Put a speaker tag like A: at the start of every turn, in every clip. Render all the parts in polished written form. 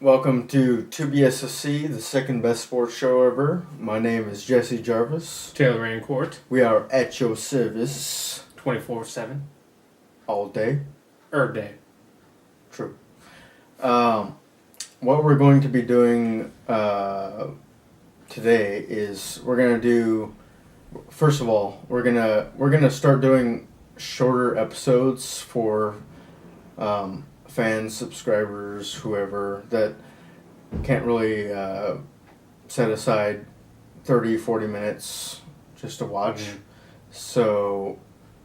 A: Welcome to 2BSSC, the second best sports show ever. My name is Jesse Jarvis.
B: Taylor Rancourt.
A: We are at your service
B: 24/7.
A: all day.
B: Day.
A: True. What we're going to be doing today is we're gonna do. First of all, we're gonna start doing shorter episodes for fans, subscribers, whoever that can't really set aside 30, 40 minutes just to watch.
B: Mm-hmm.
A: So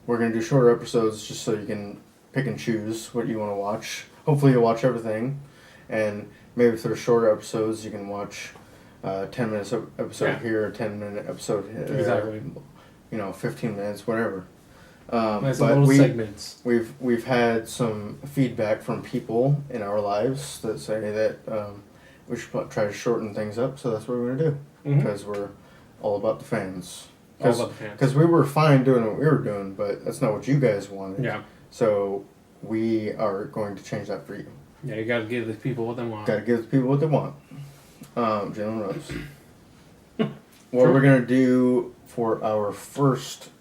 A: we're going to do shorter episodes just so you can pick and choose what you want to watch. Hopefully you'll watch everything. And maybe if there's shorter episodes, you can watch 10 minutes episode here, a 10-minute episode here.
B: Exactly.
A: 15 minutes, whatever.
B: Nice
A: but
B: little segments.
A: We've had some feedback from people in our lives that say that we should try to shorten things up, so that's what we're going to do because we're all about the fans.
B: All about the fans.
A: Because we were fine doing what we were doing, but that's not what you guys wanted.
B: Yeah.
A: So we are going to change that for you.
B: Yeah, you got to give the people what they want.
A: Got to give the people what they want. Jalen Rose. What we're going to do for our first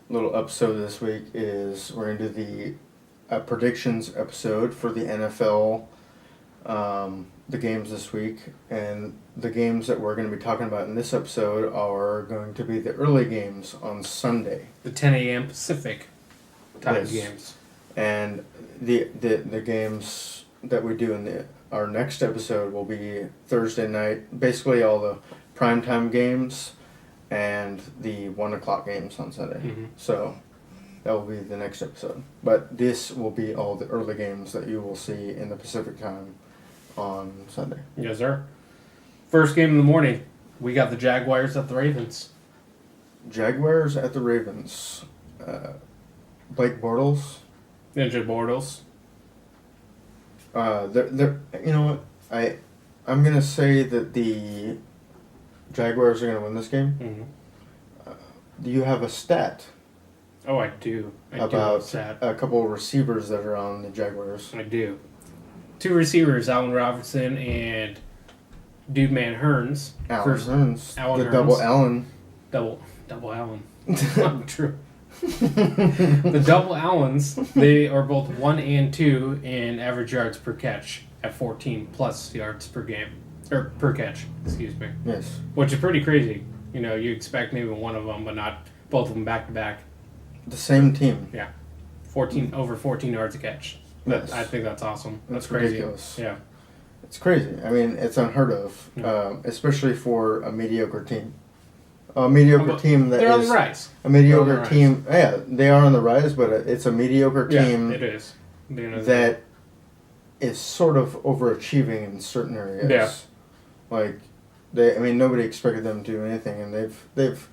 A: little episode this week is we're going to do the predictions episode for the NFL, the games this week. And the games that we're going to be talking about in this episode are going to be the early games on Sunday.
B: The 10 a.m. Pacific time games.
A: And the games that we do in our next episode will be Thursday night, basically all the primetime games and the 1 o'clock games on Sunday.
B: Mm-hmm.
A: So that will be the next episode. But this will be all the early games that you will see in the Pacific time on Sunday.
B: Yes, sir. First game in the morning, we got the Jaguars at the Ravens.
A: Jaguars at the Ravens. Blake Bortles.
B: Ninja Bortles.
A: They're, you know what? I'm going to say that the Jaguars are going to win this game.
B: Mm-hmm.
A: Do you have a stat?
B: Oh, I do.
A: About a couple of receivers that are on the Jaguars.
B: I do. 2 receivers, Allen Robinson and Dude Man Hearns.
A: Allen Hearns.
B: Allen
A: the
B: Hearns.
A: double Allen.
B: Double Allen. True. The double Allens, they are both 1 and 2 in average yards per catch at 14 plus yards per game. Or per catch, excuse me.
A: Yes.
B: Which is pretty crazy. You expect maybe one of them, but not both of them back to back.
A: The same team.
B: Yeah. Over 14 yards a catch.
A: Yes.
B: I think that's awesome. That's crazy.
A: Ridiculous.
B: Yeah.
A: It's crazy. I mean, it's unheard of,
B: Yeah.
A: especially for a mediocre team. A mediocre team that
B: they're
A: is...
B: on the rise.
A: A mediocre team... Yeah, they are on the rise, but it's a mediocre team...
B: Yeah, it is.
A: That is sort of overachieving in certain areas.
B: Yeah.
A: Like, nobody expected them to do anything, and they've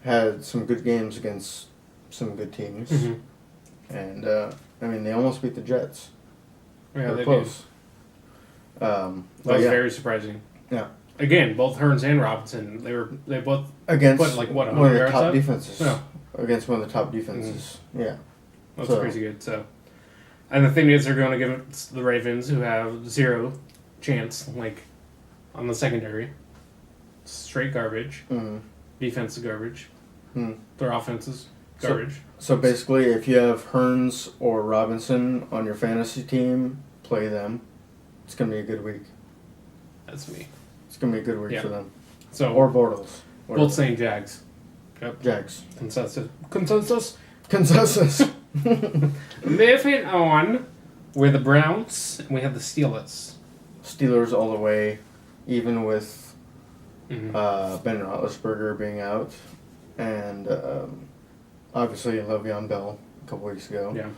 A: had some good games against some good teams.
B: Mm-hmm.
A: And, they almost beat the Jets.
B: Yeah, they
A: close.
B: That was very surprising.
A: Yeah.
B: Again, both Hearns and Robinson, they both
A: against
B: put
A: one of the top
B: up?
A: defenses.
B: Yeah.
A: Against one of the top defenses. Mm-hmm. Yeah.
B: That's crazy good. So, and the thing is, they're going to give it to the Ravens, who have 0 chance, on the secondary. Straight garbage.
A: Mm-hmm.
B: Defense is garbage.
A: Mm-hmm.
B: Their offense is garbage.
A: So basically, if you have Hearns or Robinson on your fantasy team, play them. It's going to be a good week.
B: That's me.
A: It's going to be a good week for them.
B: So
A: or Bortles.
B: Both saying Jags.
A: Yep. Jags.
B: Consensus. Moving on, we're the Browns, and we have the Steelers.
A: Steelers all the way, even with
B: Mm-hmm.
A: Ben Roethlisberger being out, and obviously Le'Veon Bell a couple weeks ago.
B: Yeah.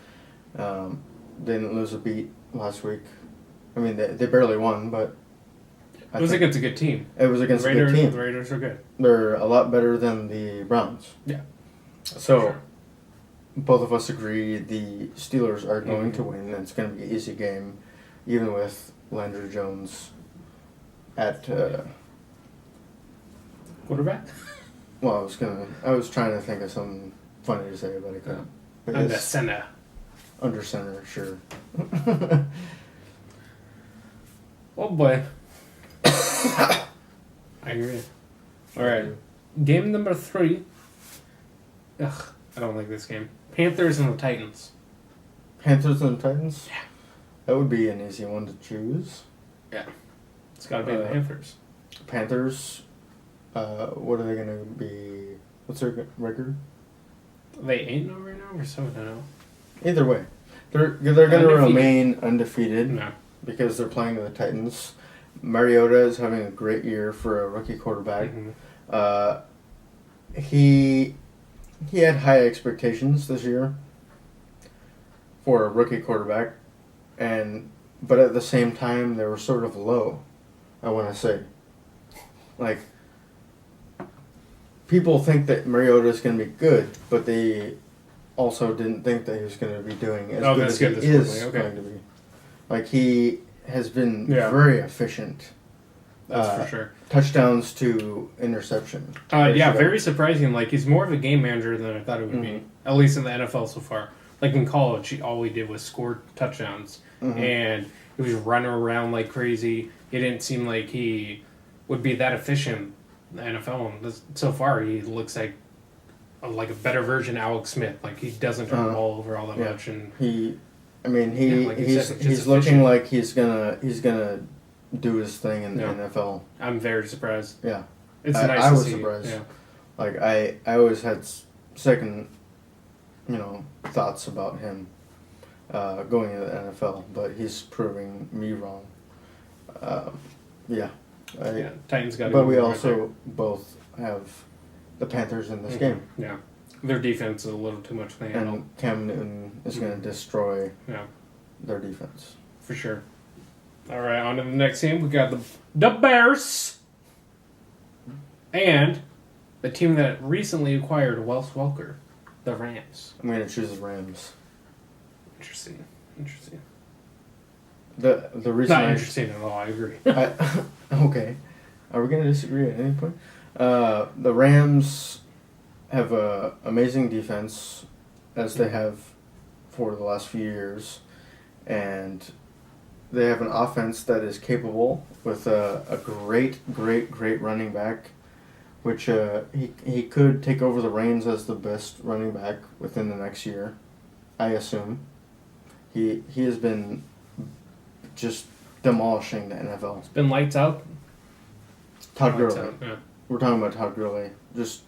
A: They didn't lose a beat last week. I mean, they barely won, but
B: It was against a good team.
A: It was against a good team.
B: The Raiders are good.
A: They're a lot better than the Browns.
B: Yeah.
A: So,
B: sure.
A: Both of us agree the Steelers are going to win, and it's going to be an easy game, even with Landry Jones at...
B: quarterback?
A: Well, I was trying to think of something funny to say, but I couldn't.
B: Under center.
A: Under center, sure.
B: Oh boy. I agree. All right. Game number 3. Ugh, I don't like this game. Panthers and the Titans.
A: Panthers and Titans?
B: Yeah.
A: That would be an easy one to choose.
B: Yeah. It's got to be the Panthers.
A: Panthers, what are they going to be? What's their record?
B: Are they 8-0 right now or 7-0?
A: Either way. They're going to remain undefeated
B: No.
A: because they're playing the Titans. Mariota is having a great year for a rookie quarterback.
B: Mm-hmm.
A: He had high expectations this year for a rookie quarterback, but at the same time they were sort of low. I want to say, like, people think that Mariota is going to be good, but they also didn't think that he was going to be doing as good as he is going to be. Like, he has been very efficient.
B: That's for sure.
A: Touchdowns to interception.
B: Very surprising. Like, he's more of a game manager than I thought it would be. At least in the NFL so far. Like, in college, all he did was score touchdowns. And he was running around like crazy. It didn't seem like he would be that efficient in the NFL. And so far, he looks like a better version of Alex Smith. Like, he doesn't turn the ball over all that much. And
A: he's
B: efficient.
A: looking like he's gonna do his thing in the NFL.
B: I'm very surprised.
A: Yeah,
B: it's
A: nice to see.
B: I was
A: surprised. Yeah. Like I always had second, thoughts about him going into the NFL, but he's proving me wrong.
B: Titans got.
A: But we also both have the Panthers in this game.
B: Yeah, their defense is a little too much to handle.
A: And Cam Newton is going to destroy their defense
B: for sure. All right, on to the next team. We got the Bears and the team that recently acquired Wes Welker, the Rams.
A: I'm going to choose the Rams.
B: Interesting.
A: The reason
B: not interesting at all. I agree.
A: Okay, are we going to disagree at any point? The Rams have a amazing defense, as they have for the last few years, and they have an offense that is capable with a great running back, which he could take over the reins as the best running back within the next year, I assume. He has been just demolishing the NFL.
B: It's been lights out.
A: Todd Gurley. Yeah. We're talking about Todd Gurley. Just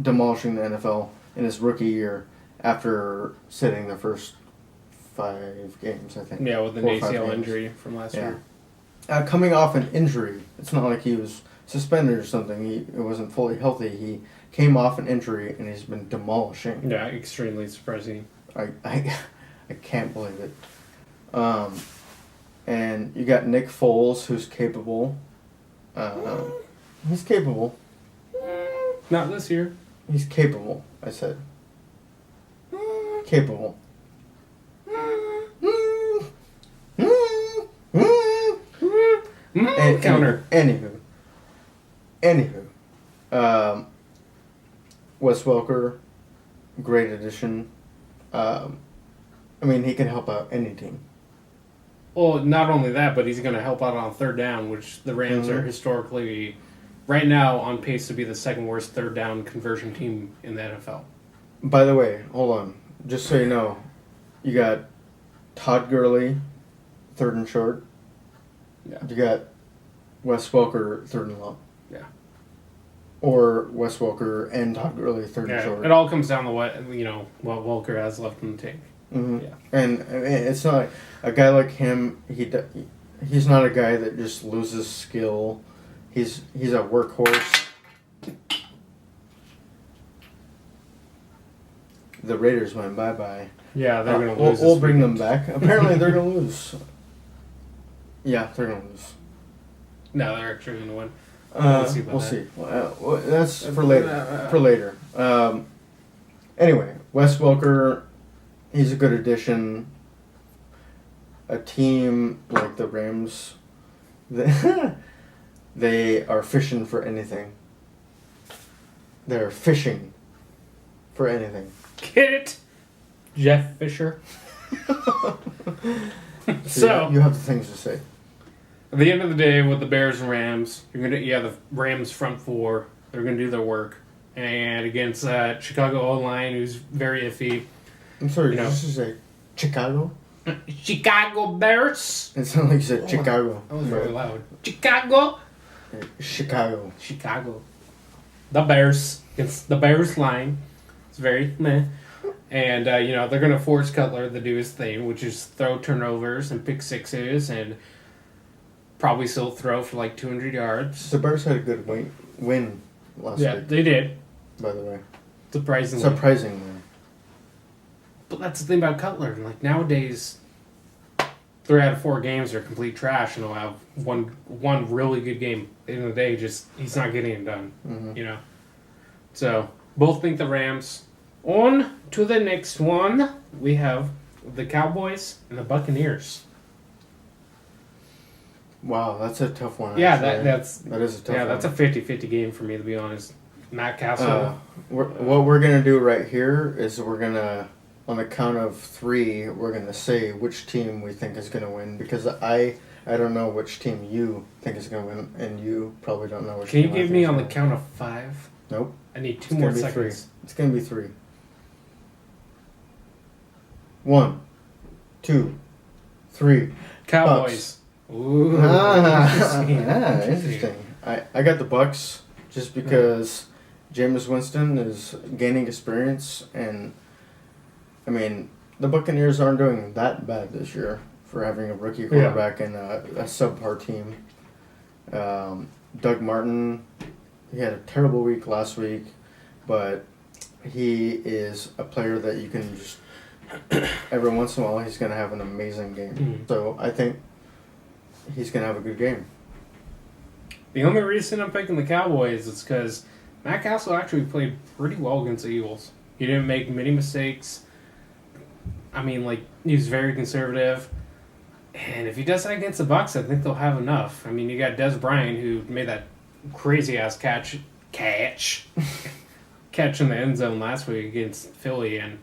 A: demolishing the NFL in his rookie year after sitting the first 5 games, I think.
B: Yeah, with an ACL injury from last year.
A: Coming off an injury. It's not like he was suspended or something. He wasn't fully healthy. He came off an injury, and he's been demolishing.
B: Yeah, extremely surprising.
A: I can't believe it. And you got Nick Foles, who's capable. He's capable.
B: Not this year.
A: He's capable, I said. Capable.
B: Counter.
A: Anywho. Wes Welker, great addition. He can help out any team.
B: Well, not only that, but he's going to help out on third down, which the Rams are historically, right now, on pace to be the second worst third down conversion team in the NFL.
A: By the way, hold on. Just so you know, you got Todd Gurley, third and short.
B: Yeah.
A: You got Wes Welker, third and long.
B: Yeah.
A: Or Wes Welker and Todd Gurley, third and short.
B: It all comes down to what Welker has left in the tank.
A: Mm-hmm. Yeah. And it's not like a guy like him. He's not a guy that just loses skill. He's a workhorse. The Raiders went bye-bye.
B: Yeah, they're going to lose.
A: We'll bring them back. Apparently, they're going to lose. Yeah, they're going to lose.
B: No, they're actually going to win.
A: We'll see. Well, that's for later. Anyway, Wes Welker, he's a good addition. A team like the Rams, they are fishing for anything. They're fishing for anything.
B: Get it? Jeff Fisher. So
A: you have the things to say.
B: At the end of the day, with the Bears and Rams, the Rams front four. They're gonna do their work, and against Chicago O-line, who's very iffy.
A: I'm sorry, did you just say Chicago?
B: Chicago Bears.
A: It sounded like you said Chicago.
B: That was very loud. Chicago.
A: Chicago.
B: The Bears. Against the Bears line. It's very meh. And, they're going to force Cutler to do his thing, which is throw turnovers and pick sixes and probably still throw for like 200 yards.
A: The Bears had a good win last week.
B: Yeah, they did.
A: By the way.
B: Surprisingly. But that's the thing about Cutler. Like, nowadays, 3 out of 4 games are complete trash, and he'll have one really good game. At the end of the day, he's not getting it done.
A: Mm-hmm.
B: So, both think the Rams. On to the next one. We have the Cowboys and the Buccaneers.
A: Wow, that's a tough one.
B: Yeah,
A: actually.
B: that is
A: a tough one.
B: Yeah, that's a 50-50 game for me, to be honest. Matt Castle.
A: What we're going to do right here is we're going to, on the count of 3, we're going to say which team we think is going to win, because I don't know which team you think is going to win, and you probably don't know which
B: Can
A: team
B: you give me on the count of 5?
A: Nope.
B: I need 2 more seconds.
A: 3. It's going to be 3. 1, 2, 3.
B: Cowboys.
A: Bucks.
B: Ooh.
A: Interesting. I got the Bucks just because Jameis Winston is gaining experience, and I mean the Buccaneers aren't doing that bad this year for having a rookie quarterback and a subpar team. Doug Martin, he had a terrible week last week, but he is a player that you can just every once in a while he's going to have an amazing game.
B: Mm.
A: So I think he's going to have a good game.
B: The only reason I'm picking the Cowboys is because Matt Castle actually played pretty well against the Eagles. He didn't make many mistakes. I mean, he was very conservative. And if he does that against the Bucs, I think they'll have enough. I mean, you got Des Bryant, who made that crazy-ass catch in the end zone last week against Philly. And,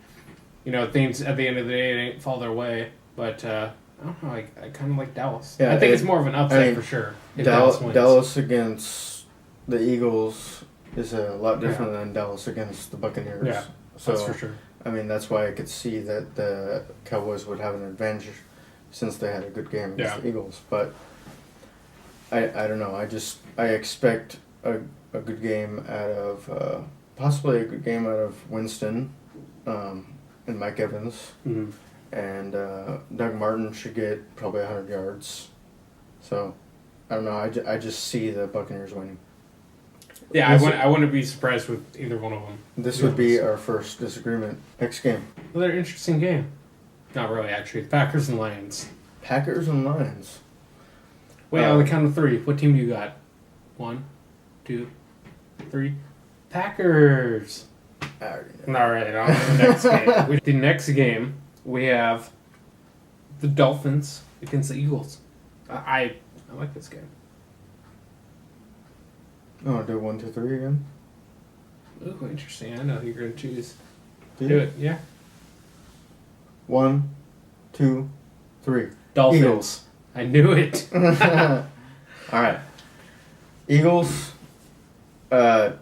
B: things at the end of the day didn't fall their way. But, I don't know, I kind of like Dallas.
A: Yeah,
B: I think it's more of an upset for sure. If Dallas wins.
A: Dallas against the Eagles is a lot different than Dallas against the Buccaneers.
B: Yeah,
A: so,
B: that's for sure.
A: I mean, that's why I could see that the Cowboys would have an advantage since they had a good game against the Eagles. But I don't know. I expect a good game out of possibly a good game out of Winston and Mike Evans.
B: Mm-hmm.
A: And Doug Martin should get probably 100 yards. So, I don't know. I just see the Buccaneers winning.
B: Yeah, I wouldn't be surprised with either one of them.
A: This would be our first disagreement. Next game.
B: Another interesting game. Not really, actually. Packers and Lions.
A: Packers and Lions.
B: Wait, on the count of 3, what team do you got? 1, 2, 3. Packers. All right, on to the next game. The next game, we have the Dolphins against the Eagles. I like this game.
A: Oh, do 1, 2, 3 again?
B: Ooh, interesting. I know who you're going to choose.
A: Do
B: it, yeah.
A: 1, 2, 3.
B: Dolphins.
A: Eagles.
B: I knew it.
A: All right. Eagles. I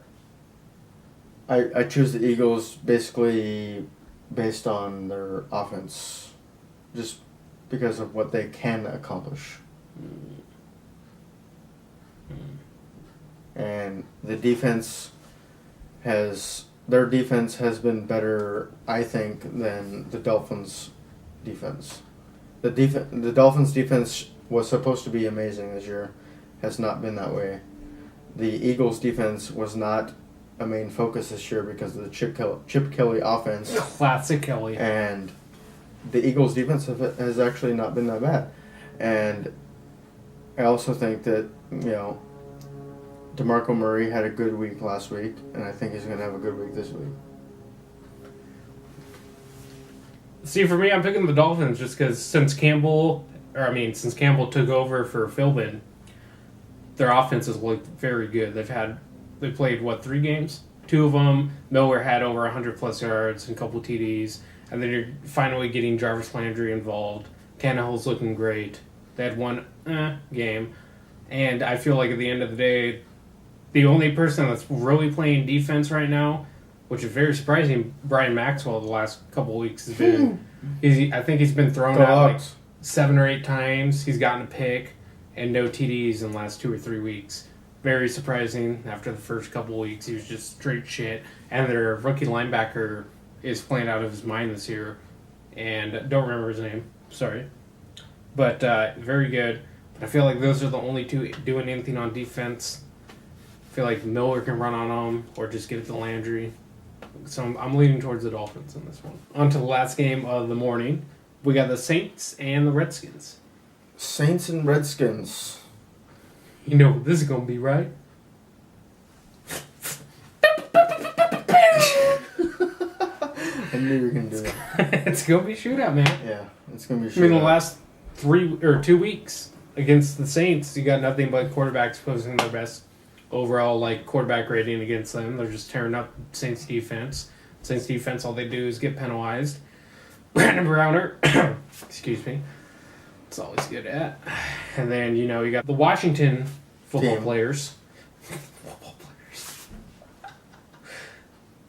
A: choose the Eagles basically based on their offense, just because of what they can accomplish. And the defense has been better, I think, than the Dolphins' defense. The Dolphins' defense was supposed to be amazing this year, has not been that way. The Eagles' defense was not a main focus this year because of the Chip Kelly offense.
B: Classic Kelly.
A: And the Eagles' defense has actually not been that bad. And I also think that, DeMarco Murray had a good week last week, and I think he's going to have a good week this week.
B: See, for me, I'm picking the Dolphins just because since Campbell took over for Philbin, their offense has looked very good. They played 3 games? 2 of them, Miller had over 100+ yards and a couple TDs, and then you're finally getting Jarvis Landry involved. Tannehill's looking great. They had one game. And I feel like at the end of the day, the only person that's really playing defense right now, which is very surprising, Brian Maxwell the last couple of weeks has been... I think he's been thrown out like 7 or 8 times. He's gotten a pick and no TDs in the last 2 or 3 weeks. Very surprising. After the first couple of weeks, he was just straight shit. And their rookie linebacker is playing out of his mind this year. And don't remember his name. Sorry. But very good. But I feel like those are the only two doing anything on defense. I feel like Miller can run on them or just give it to Landry. So I'm leaning towards the Dolphins in this one. On to the last game of the morning. We got the Saints and the Redskins.
A: Saints and Redskins.
B: You know what this is going to be, right?
A: I knew you were going to do that.
B: It's going to be a shootout, man.
A: Yeah, it's going to be a shootout.
B: I mean, the last 2 weeks against the Saints, you got nothing but quarterbacks posting their best overall quarterback rating against them. They're just tearing up Saints defense. Saints defense, all they do is get penalized. Brandon Browner, excuse me, it's always good at. And then you got the Washington football players.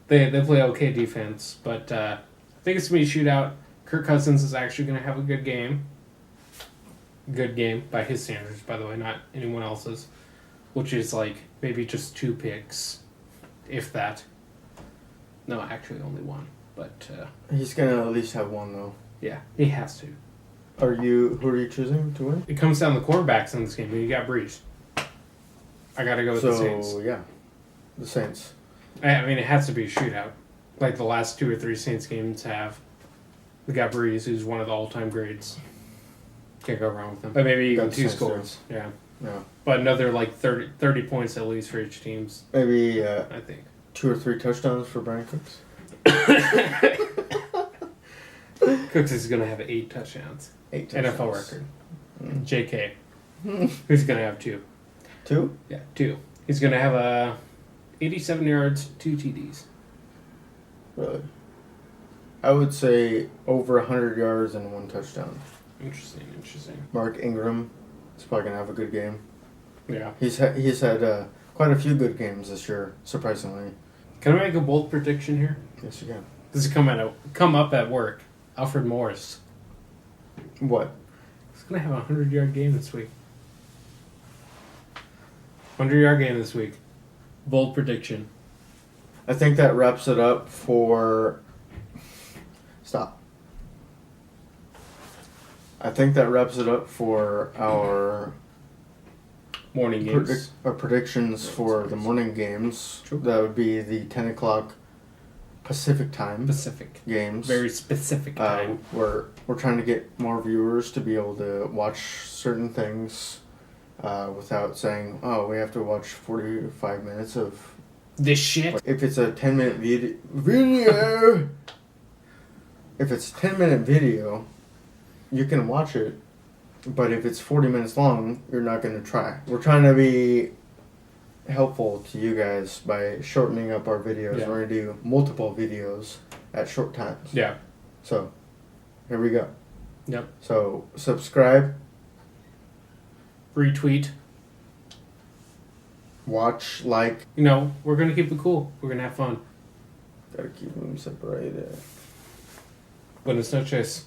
B: They play okay defense, but I think it's gonna be a shootout. Kirk Cousins is actually gonna have a good game. Good game by his standards, by the way, not anyone else's. Which is maybe just 2 picks, if that. No, actually only 1. But
A: he's gonna at least have 1 though.
B: Yeah, he has to.
A: Who are you choosing to win?
B: It comes down to the quarterbacks in this game. You got Breeze. I gotta go with the Saints.
A: So yeah, the Saints.
B: I mean, it has to be a shootout, like the last 2 or 3 Saints games have. We got Breeze, who's one of the all-time greats. Can't go wrong with him. But maybe even 2 scores. Yeah.
A: Yeah.
B: But another 30 points at least for each team's.
A: Maybe
B: I think
A: 2 or 3 touchdowns for Brian Cooks.
B: Cooks is going to have 8 touchdowns.
A: 8 touchdowns.
B: NFL record. JK. Who's going to have 2?
A: 2?
B: Yeah, 2. He's going to have 87 yards, 2 TDs.
A: Really? I would say over 100 yards and 1 touchdown.
B: Interesting.
A: Mark Ingram is probably going to have a good game.
B: Yeah.
A: He's had quite a few good games this year, surprisingly.
B: Can I make a bold prediction here?
A: Yes, you can.
B: This is come up at work. Alfred Morris.
A: What?
B: He's going to have a 100-yard game this week. 100-yard game this week. Bold prediction.
A: I think that wraps it up for... Stop. I think that wraps it up for our...
B: Morning games.
A: Our predictions for the morning games.
B: True.
A: That would be the 10 o'clock Pacific time.
B: Pacific.
A: Games.
B: Very specific time.
A: We're trying to get more viewers to be able to watch certain things without saying, oh, we have to watch 45 minutes of...
B: This shit?
A: If it's a 10-minute video... If it's a 10-minute video, you can watch it. But if it's 40 minutes long, you're not going to try. We're trying to be helpful to you guys by shortening up our videos.
B: Yeah.
A: We're going to do multiple videos at short times.
B: Yeah.
A: So, here we go.
B: Yep.
A: So, subscribe.
B: Retweet.
A: Watch, like.
B: We're going to keep it cool. We're going to have fun.
A: Gotta keep them separated.
B: Buenas noches.